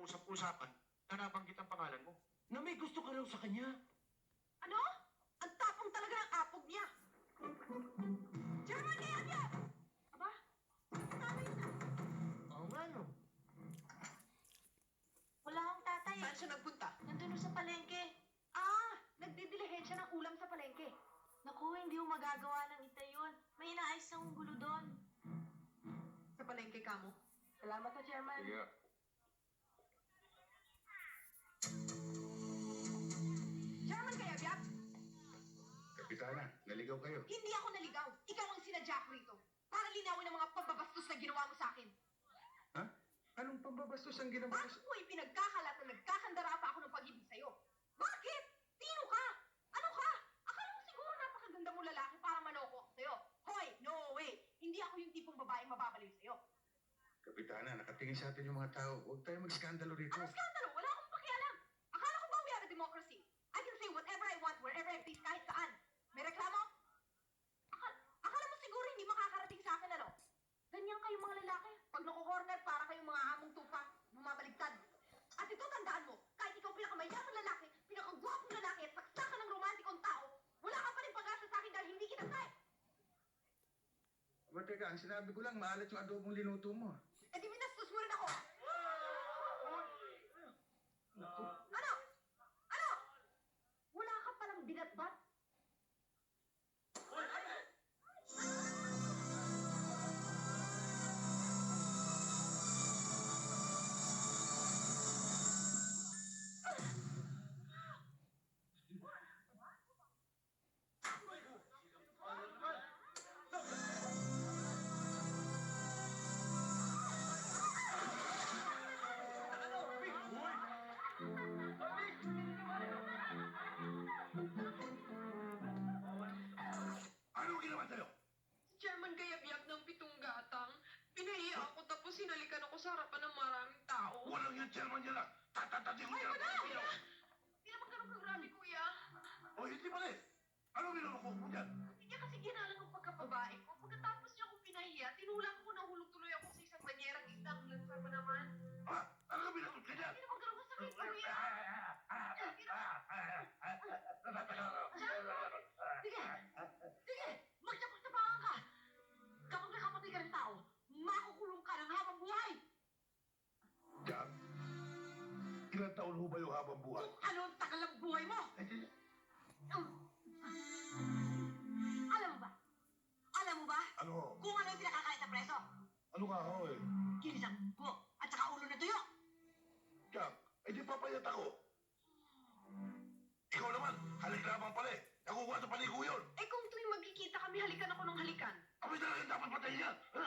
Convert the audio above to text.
usap-usapan na nabanggit ang pangalan mo. Na may gusto ka raw sa kanya. Ano? Ang tapang talaga ng apog niya. Chairman, kaya niya! Aba, tatay na. Oo nga, no? Wala akong tatay. Saan siya nagpunta? Nandun sa palengke. Ah, nagdidilihensya ng ulam sa palengke. Naku, hindi mo magagawa ng itay yun. May inaayos ng gulo doon. Sa palengke ka mo? Salamat po, Chairman. Sige. Chairman kaya, Biak? Kapitana, naligaw kayo. Hindi ako naligaw. Ikaw ang sinadya ko rito. Para linawin ang mga pambabastos na ginawa mo sa akin. Ha? Anong pambabastos ang ginawa Bakit mo ipinagkakalat na nagkakandara pa ako ng pag-ibig sa'yo? Bakit? Sino ka? Ano ka? Akala mo siguro napakaganda mo lalaki para manoko ako sa'yo. Hoy, no way! Hindi ako yung tipong babaeng mababaliw sa'yo. Kapitana, nakatingin sa atin yung mga tao. Huwag tayo mag-skandalo rito. Ano skandalo? Wala akong pakialam. Akala ko ba we are a democracy? I can say whatever I want, wherever I please, kahit saan. May reklamo? Akala mo siguro hindi makakarating sa akin, ano? Ganyan kayo mga lalaki. Pag nakukorner, para kayong mga hamong tupa, bumabaligtad. At ito, tandaan mo, kahit ikaw pinakamayamang lalaki, pinakagwapong lalaki, at saksakan ng romantikong tao, wala ka pa rin pag-asa sa akin dahil hindi kita kaya. Aba, teka, ang sinabi ko lang, maalat yung adobong linuto mo. Eh di binastos mo rin ako. Ano? Ano? Wala ka palang binatbat? Anong ginawa sa'yo? Si Chairman Gayabiak ng Pitong Gatang. Pinahiya ako tapos sinalikan ako sa harapan ng maraming tao. Walang yung chairman niya lang. Tatatatin ko Ay, niya. wala! Hindi naman ganun kagrabe, kuya. O, hindi pala eh. Anong niloloko mo dyan? Hindi niya kasi ginalang ang pagkababae ko. Pagkatapos niya akong pinahiya, tinulang ko nahulog tuloy ako sa isang banyerang isang lansa pa naman. Ha? Ano ka binatot ka dyan? Hindi naman ganun kasakit, kuya. Sige! Sige! Magtapang-tapangan ka! Kapag nakapatay ka ng tao, makukulong ka ng habang buhay! Jack, ilang taon ho ba yung habang buhay? Kung ano ang tagal ng buhay mo! Eh, Alam mo ba? Alam mo ba? ano? Kung ano yung pinakakain sa preso? Ano ka ho eh? Kinisang buhok at saka ulo na tuyo! Jack, eh di papayat ako. Ikaw naman, halik lamang pala eh. Nakukuha sa paligo yun. Eh kung tuwing magkikita kami, halikan ako ng halikan. Kami talagang dapat patayin yan. Ha?